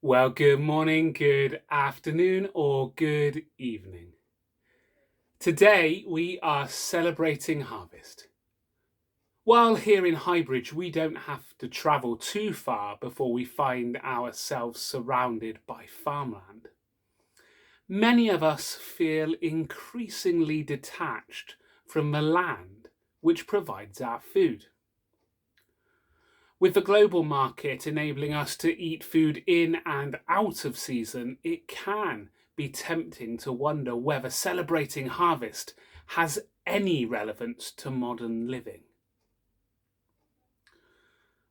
Well, good morning, good afternoon, or good evening. Today we are celebrating harvest. While here in Highbridge, we don't have to travel too far before we find ourselves surrounded by farmland. Many of us feel increasingly detached from the land which provides our food. With the global market enabling us to eat food in and out of season, it can be tempting to wonder whether celebrating harvest has any relevance to modern living.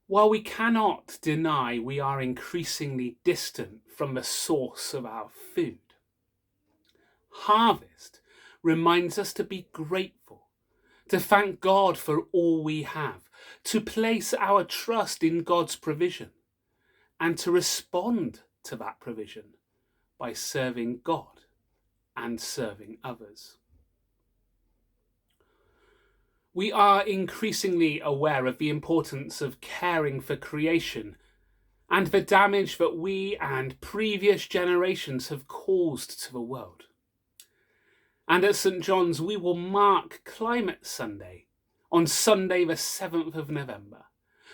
While we cannot deny we are increasingly distant from the source of our food, harvest reminds us to be grateful, to thank God for all we have, to place our trust in God's provision, and to respond to that provision by serving God and serving others. We are increasingly aware of the importance of caring for creation and the damage that we and previous generations have caused to the world. And at St. John's, we will mark Climate Sunday on Sunday, the 7th of November,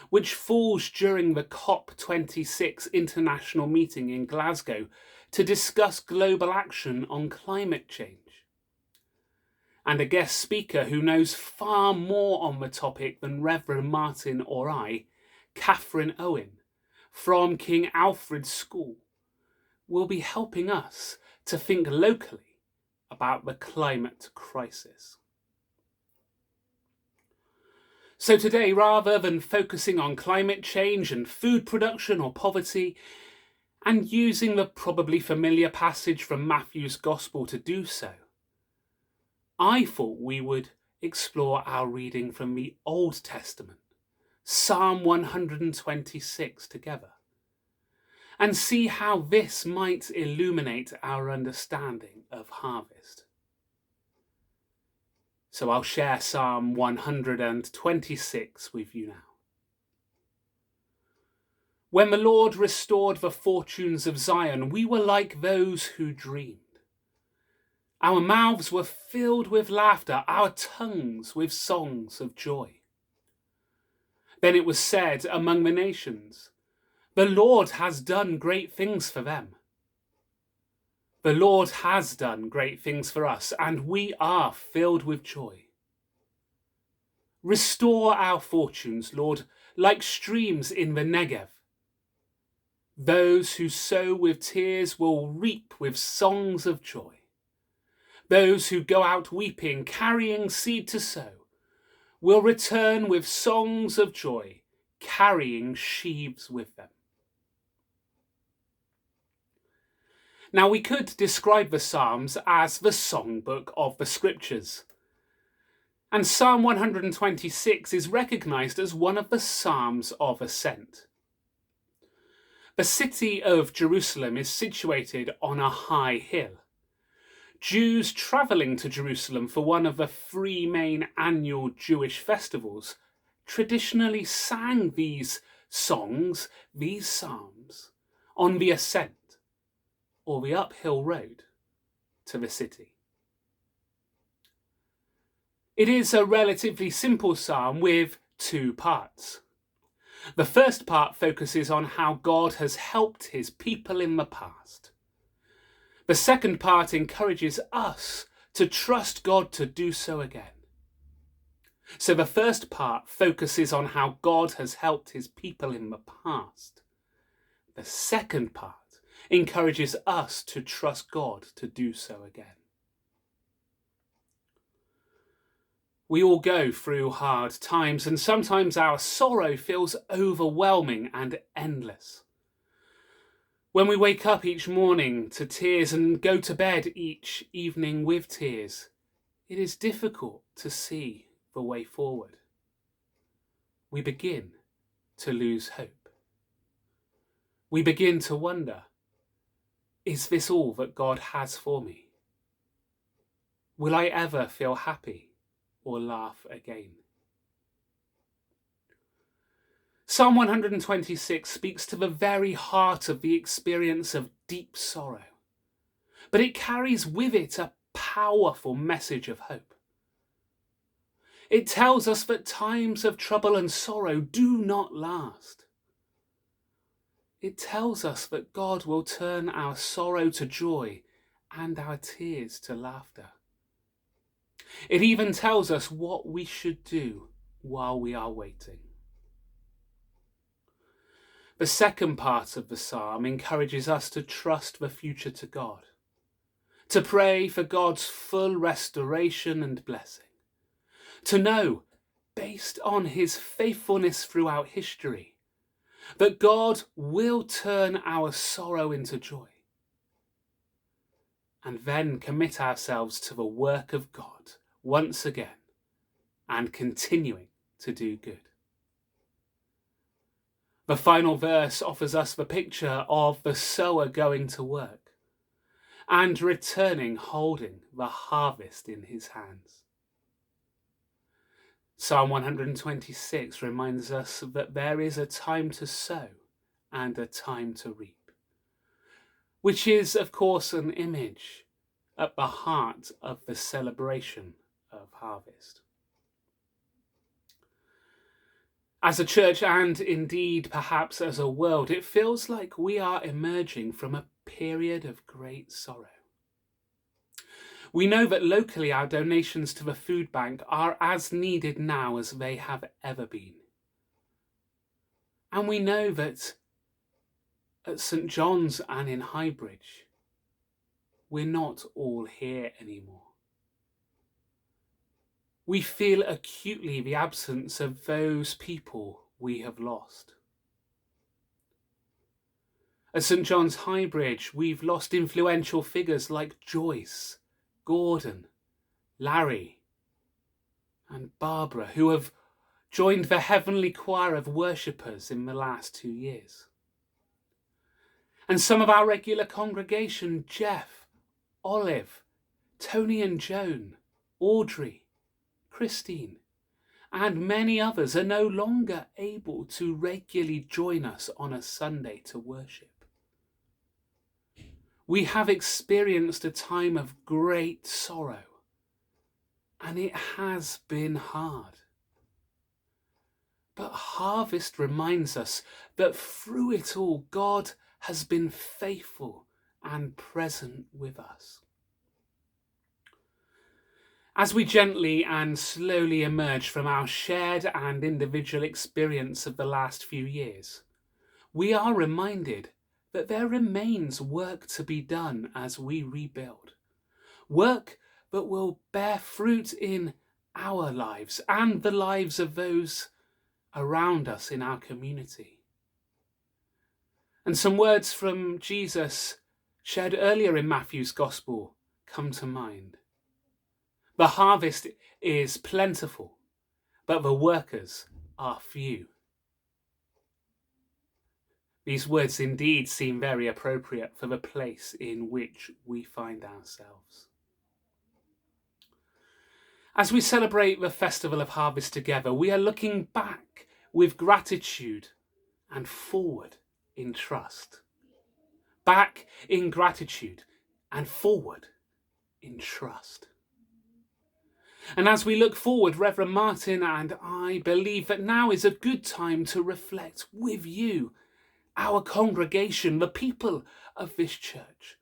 which falls during the COP26 international meeting in Glasgow to discuss global action on climate change. And a guest speaker who knows far more on the topic than Reverend Martin or I, Catherine Owen, from King Alfred's School, will be helping us to think locally about the climate crisis. So today, rather than focusing on climate change and food production or poverty, and using the probably familiar passage from Matthew's Gospel to do so, I thought we would explore our reading from the Old Testament, Psalm 126 together, and see how this might illuminate our understanding of harvest. So I'll share Psalm 126 with you now. When the Lord restored the fortunes of Zion, we were like those who dreamed. Our mouths were filled with laughter, our tongues with songs of joy. Then it was said among the nations, "The Lord has done great things for them." The Lord has done great things for us, and we are filled with joy. Restore our fortunes, Lord, like streams in the Negev. Those who sow with tears will reap with songs of joy. Those who go out weeping, carrying seed to sow, will return with songs of joy, carrying sheaves with them. Now we could describe the Psalms as the songbook of the Scriptures. And Psalm 126 is recognized as one of the Psalms of Ascent. The city of Jerusalem is situated on a high hill. Jews travelling to Jerusalem for one of the three main annual Jewish festivals traditionally sang these songs, these psalms, on the ascent or the uphill road to the city. It is a relatively simple psalm with two parts. The first part focuses on how God has helped his people in the past. The second part encourages us to trust God to do so again. So the first part focuses on how God has helped his people in the past. The second part encourages us to trust God to do so again. We all go through hard times, and sometimes our sorrow feels overwhelming and endless. When we wake up each morning to tears and go to bed each evening with tears, it is difficult to see the way forward. We begin to lose hope. We begin to wonder, is this all that God has for me? Will I ever feel happy or laugh again? Psalm 126 speaks to the very heart of the experience of deep sorrow, but it carries with it a powerful message of hope. It tells us that times of trouble and sorrow do not last. It tells us that God will turn our sorrow to joy and our tears to laughter. It even tells us what we should do while we are waiting. The second part of the psalm encourages us to trust the future to God, to pray for God's full restoration and blessing, to know, based on his faithfulness throughout history, that God will turn our sorrow into joy, and then commit ourselves to the work of God once again and continuing to do good. The final verse offers us the picture of the sower going to work and returning holding the harvest in his hands. Psalm 126 reminds us that there is a time to sow and a time to reap, which is, of course, an image at the heart of the celebration of harvest. As a church, and indeed perhaps as a world, it feels like we are emerging from a period of great sorrow. We know that locally our donations to the food bank are as needed now as they have ever been. And we know that at St. John's and in Highbridge, we're not all here anymore. We feel acutely the absence of those people we have lost. At St. John's Highbridge, we've lost influential figures like Joyce, Gordon, Larry, and Barbara, who have joined the heavenly choir of worshippers in the last 2 years. And some of our regular congregation, Jeff, Olive, Tony and Joan, Audrey, Christine, and many others are no longer able to regularly join us on a Sunday to worship. We have experienced a time of great sorrow, and it has been hard. But harvest reminds us that through it all, God has been faithful and present with us. As we gently and slowly emerge from our shared and individual experience of the last few years, we are reminded that there remains work to be done as we rebuild. Work that will bear fruit in our lives and the lives of those around us in our community. And some words from Jesus shared earlier in Matthew's Gospel come to mind. The harvest is plentiful, but the workers are few. These words indeed seem very appropriate for the place in which we find ourselves. As we celebrate the Festival of Harvest together, we are looking back with gratitude and forward in trust. Back in gratitude and forward in trust. And as we look forward, Reverend Martin and I believe that now is a good time to reflect with you, our congregation, the people of this church,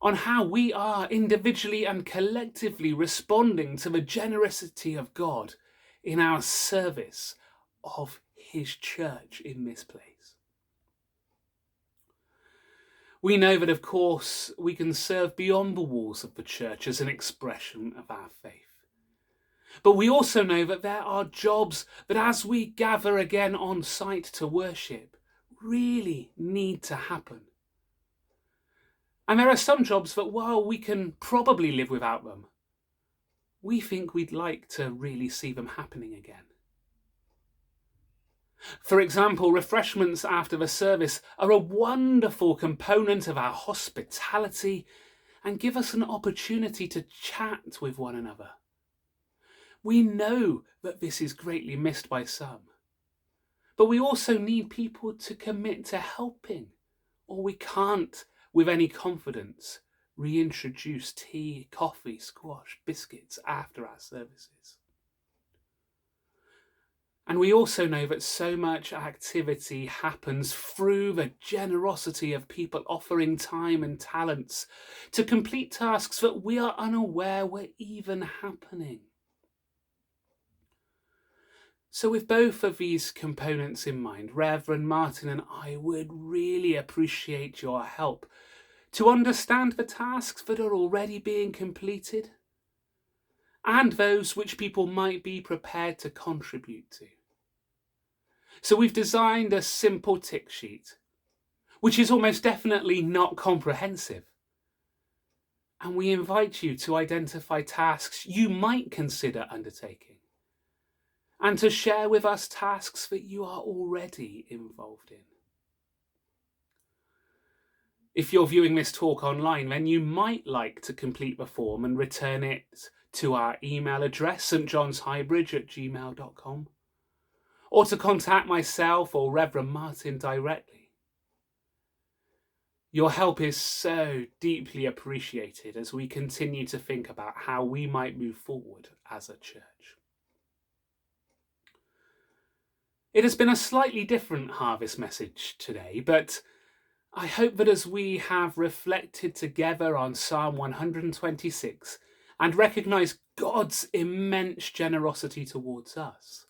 on how we are individually and collectively responding to the generosity of God in our service of his church in this place. We know that, of course, we can serve beyond the walls of the church as an expression of our faith. But we also know that there are jobs that, as we gather again on site to worship, really need to happen. And there are some jobs that, while we can probably live without them, we think we'd like to really see them happening again. For example, refreshments after the service are a wonderful component of our hospitality and give us an opportunity to chat with one another. We know that this is greatly missed by some, But we also need people to commit to helping, or we can't, with any confidence, reintroduce tea, coffee, squash, biscuits after our services. And we also know that so much activity happens through the generosity of people offering time and talents to complete tasks that we are unaware were even happening. So with both of these components in mind, Reverend Martin and I would really appreciate your help to understand the tasks that are already being completed and those which people might be prepared to contribute to. So we've designed a simple tick sheet, which is almost definitely not comprehensive. And we invite you to identify tasks you might consider undertaking and to share with us tasks that you are already involved in. If you're viewing this talk online, then you might like to complete the form and return it to our email address, stjohnshighbridge@gmail.com, or to contact myself or Reverend Martin directly. Your help is so deeply appreciated as we continue to think about how we might move forward as a church. It has been a slightly different harvest message today, but I hope that as we have reflected together on Psalm 126 and recognise God's immense generosity towards us,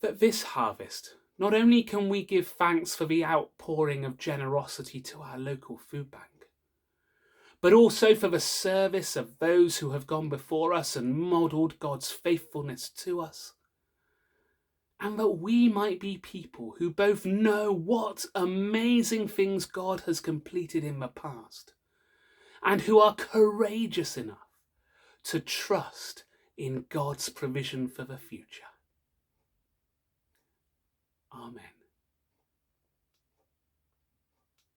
that this harvest, not only can we give thanks for the outpouring of generosity to our local food bank, but also for the service of those who have gone before us and modelled God's faithfulness to us, and that we might be people who both know what amazing things God has completed in the past, and who are courageous enough to trust in God's provision for the future. Amen.